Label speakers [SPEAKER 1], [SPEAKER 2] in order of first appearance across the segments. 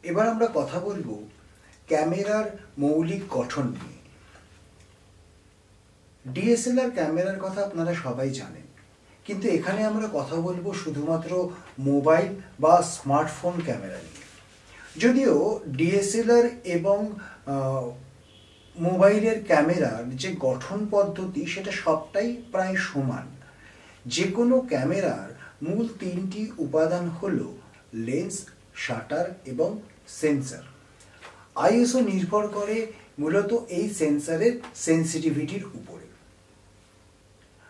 [SPEAKER 1] এবার আমরা কথা বলবো ক্যামেরার মৌলিক গঠন নিয়ে। ডিএসএলআর ক্যামেরার কথা আপনারা সবাই জানেন, কিন্তু এখানে আমরা কথা বলবো শুধুমাত্র মোবাইল বা স্মার্টফোন ক্যামেরা নিয়ে। যদিও ডিএসএলআর এবং মোবাইলের ক্যামেরার যে গঠন পদ্ধতি সেটা সবটাই প্রায় সমান। যে কোনো ক্যামেরার মূল তিনটি উপাদান হল লেন্স, শাটার এবং সেন্সর। আইএসও নির্ভর করে মূলত এই সেন্সরের সেন্সিটিভিটির উপরে,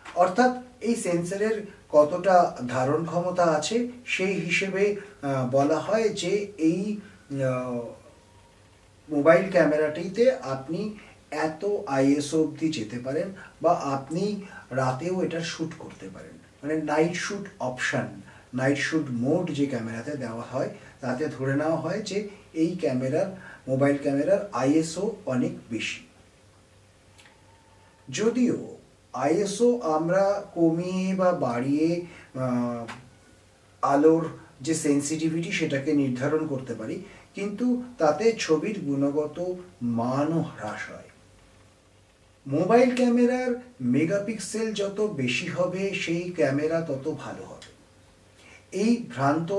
[SPEAKER 1] অর্থাৎ এই সেন্সরের কতটা ধারণ ক্ষমতা আছে সেই হিসেবে বলা হয় যে এই মোবাইল ক্যামেরাটিতে আপনি এত আইএসও অবধি যেতে পারেন বা আপনি রাতেও এটা শ্যুট করতে পারেন। মানে night shoot option, night shoot mode যে ক্যামেরাতে দেওয়া হয় তাতে ধরে নেওয়া হয় যে এই ক্যামেরার, মোবাইল ক্যামেরার আইএসও অনেক বেশি। যদিও আইএসও আমরা কমিয়ে বা বাড়িয়ে আলোর যে সেন্সিটিভিটি সেটাকে নির্ধারণ করতে পারি, কিন্তু তাতে ছবির গুণগত মানও হ্রাস হয়। মোবাইল ক্যামেরার মেগাপিক্সেল যত বেশি হবে সেই ক্যামেরা তত ভালো হবে, এই ভ্রান্ত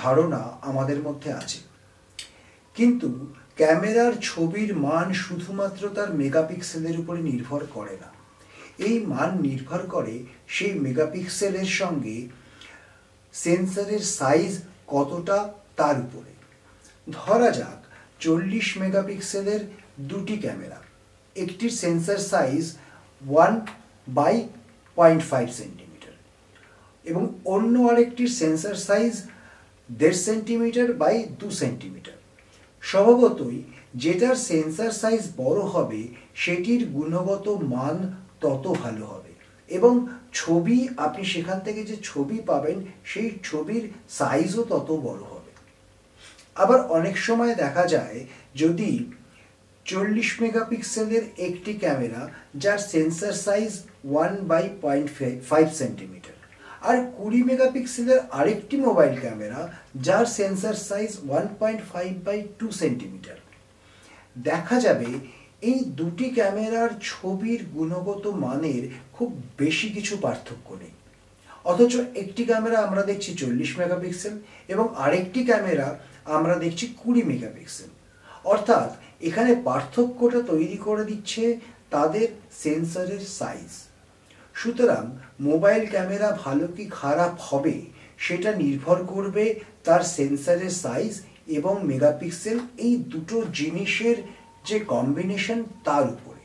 [SPEAKER 1] ধারণা আমাদের মধ্যে আছে। কিন্তু ক্যামেরার ছবির মান শুধুমাত্র তার মেগাপিক্সেলের উপরে নির্ভর করে না। এই মান নির্ভর করে সেই মেগাপিক্সেলের সঙ্গে সেন্সরের সাইজ কতটা তার উপরে। ধরা যাক 40 মেগাপিক্সেলের দুটি ক্যামেরা, একটির সেন্সর সাইজ 1/0.5 সেন্টিমিটার এবং অন্য আরেকটির sensor size 1.5 centimetre by 2 centimetre. স্বভাবতই যেটার সেন্সর সাইজ বড় হবে সেটির গুণগত মান তত ভালো হবে এবং ছবি, আপনি সেখান থেকে যে ছবি পাবেন সেই ছবির সাইজও তত বড় হবে। আবার অনেক সময় দেখা যায় যদি 40 মেগাপিক্সেলের একটি ক্যামেরা যার সেন্সর সাইজ 1/0.5 সেন্টিমিটার আর 20 মেগাপিক্সেলের আরেকটি মোবাইল ক্যামেরা যার সেন্সর সাইজ 1.5/2 সেন্টিমিটার, দেখা যাবে এই দুটি ক্যামেরার ছবির গুণগত মানের খুব বেশি কিছু পার্থক্য নেই। অথচ একটি ক্যামেরা আমরা দেখছি 40 মেগাপিক্সেল এবং আরেকটি ক্যামেরা আমরা দেখছি 20 মেগাপিক্সেল। অর্থাৎ এখানে পার্থক্যটা তৈরি করে দিচ্ছে তাদের সেন্সরের সাইজ। সুতরাং মোবাইল ক্যামেরা ভালো কি খারাপ হবে সেটা নির্ভর করবে তার সেন্সরের সাইজ এবং মেগাপিক্সেল, এই দুটো জিনিসের যে কম্বিনেশন তার উপরে।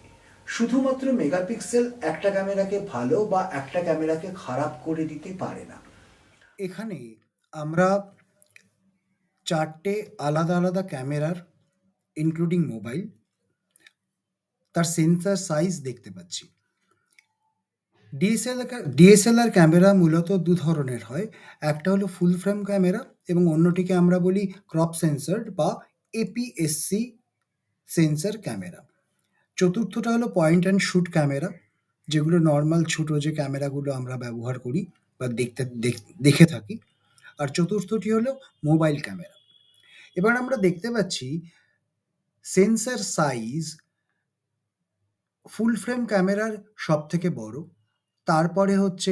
[SPEAKER 1] শুধুমাত্র মেগাপিক্সেল একটা ক্যামেরাকে ভালো বা একটা ক্যামেরাকে খারাপ করে দিতে পারে না। এখানে আমরা চারটে আলাদা আলাদা ক্যামেরার, ইনক্লুডিং মোবাইল, তার সেন্সর সাইজ দেখতে পাচ্ছি। ডিএসএলআর ক্যামেরা মূলত দু ধরনের হয়। একটা হলো ফুল ফ্রেম ক্যামেরা এবং অন্যটিকে আমরা বলি ক্রপ সেন্সর্ড বা এপিএসসি সেন্সর ক্যামেরা। চতুর্থটা হলো পয়েন্ট অ্যান্ড শ্যুট ক্যামেরা, যেগুলো নর্মাল ছোটো যে ক্যামেরাগুলো আমরা ব্যবহার করি বা দেখে থাকি। আর চতুর্থটি হলো মোবাইল ক্যামেরা। এবার আমরা দেখতে পাচ্ছি সেন্সর সাইজ ফুল ফ্রেম ক্যামেরার সব থেকে বড়, তারপরে হচ্ছে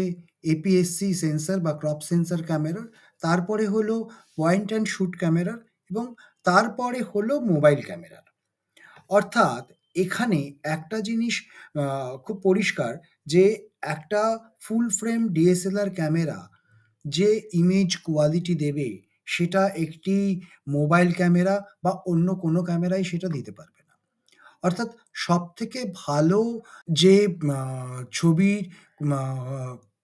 [SPEAKER 1] এপিএসসি সেন্সর বা ক্রপ সেন্সর ক্যামেরার, তারপরে হলো পয়েন্ট অ্যান্ড শ্যুট ক্যামেরার এবং তারপরে হলো মোবাইল ক্যামেরার। অর্থাৎ এখানে একটা জিনিস খুব পরিষ্কার যে একটা ফুল ফ্রেম ডিএসএলআর ক্যামেরা যে ইমেজ কোয়ালিটি দেবে সেটা একটি মোবাইল ক্যামেরা বা অন্য কোনো ক্যামেরাই সেটা দিতে পারবে না। অর্থাৎ সবথেকে ভালো যে ছবির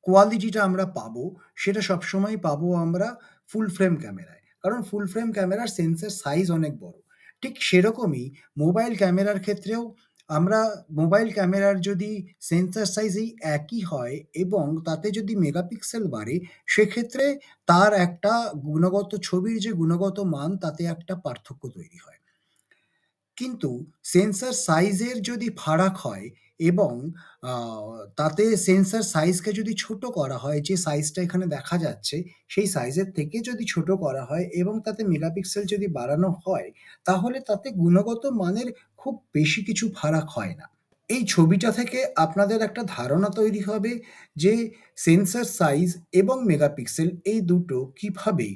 [SPEAKER 1] কোয়ালিটিটা আমরা পাবো সেটা সবসময় পাবো আমরা ফুল ফ্রেম ক্যামেরায়, কারণ ফুল ফ্রেম ক্যামেরার সেন্সর সাইজ অনেক বড়। ঠিক সেরকমই মোবাইল ক্যামেরার ক্ষেত্রেও আমরা মোবাইল ক্যামেরার যদি সেন্সর সাইজ এই একই হয় এবং তাতে যদি মেগাপিক্সেল বাড়ে সেক্ষেত্রে তার একটা গুণগত ছবির যে গুণগত মান তাতে একটা পার্থক্য তৈরি হয়। কিন্তু সেন্সর সাইজের যদি ফারাক হয় এবং তাতে সেন্সর সাইজকে যদি ছোট করা হয়, যে সাইজটা এখানে দেখা যাচ্ছে সেই সাইজের থেকে যদি ছোট করা হয় এবং তাতে মেগাপিক্সেল যদি বাড়ানো হয়, তাহলে তাতে গুণগত মানের খুব বেশি কিছু ফারাক হয় না। এই ছবিটা থেকে আপনাদের একটা ধারণা তৈরি হবে যে সেন্সর সাইজ এবং মেগাপিক্সেল এই দুটো কিভাবে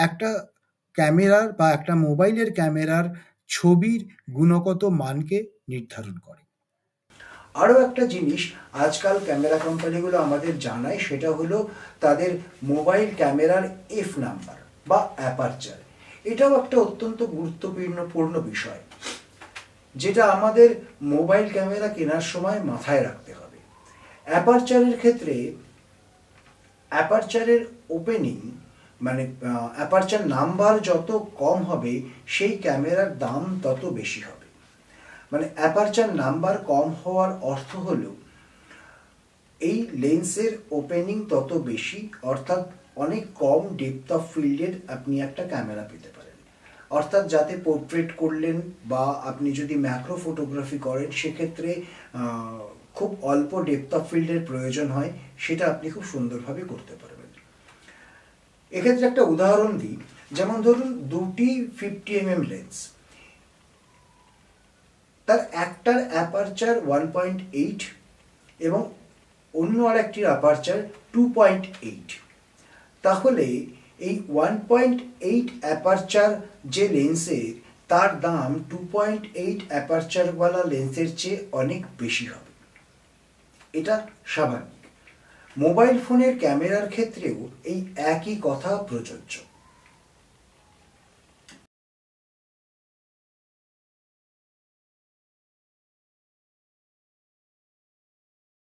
[SPEAKER 1] একটা ক্যামেরার বা একটা মোবাইলের ক্যামেরার ছবির গুণগত মানকে নির্ধারণ করে। আরও একটা জিনিস আজকাল ক্যামেরা কোম্পানিগুলো আমাদের জানায়, সেটা হলো তাদের মোবাইল ক্যামেরার এফ নাম্বার বা অ্যাপারচার। এটাও একটা অত্যন্ত গুরুত্বপূর্ণ বিষয়, যেটা আমাদের মোবাইল ক্যামেরা কেনার সময় মাথায় রাখতে হবে। অ্যাপারচারের ক্ষেত্রে অ্যাপারচারের ওপেনিং মানে অ্যাপারচার নাম্বার যত কম হবে সেই ক্যামেরার দাম তত বেশি হবে। মানে অ্যাপারচার নাম্বার কম হওয়ার অর্থ হলো এই লেন্সের ওপেনিং তত বেশি, অর্থাৎ অনেক কম ডেপথ অফ ফিল্ডের আপনি একটা ক্যামেরা পেতে পারেন। অর্থাৎ যাতে পোর্ট্রেট করলেন বা আপনি যদি ম্যাক্রো ফটোগ্রাফি করেন সেক্ষেত্রে খুব অল্প ডেপথ অফ ফিল্ডের প্রয়োজন হয়, সেটা আপনি খুব সুন্দরভাবে করতে পারবেন। এক্ষেত্রে একটা উদাহরণ দিই, যেমন ধরুন দুটি 50mm লেন্স, তার একটার অ্যাপারচার 1.8 এবং অন্য আরেকটির অ্যাপারচার 2.8। তাহলে এই 1.8 অ্যাপারচার যে লেন্সের, তার দাম 2.8 অ্যাপারচারওয়ালা লেন্সের চেয়ে অনেক বেশি হবে। এটা স্বাভাবিক। মোবাইল ফোনের ক্যামেরার ক্ষেত্রেও এই একই কথা প্রযোজ্য।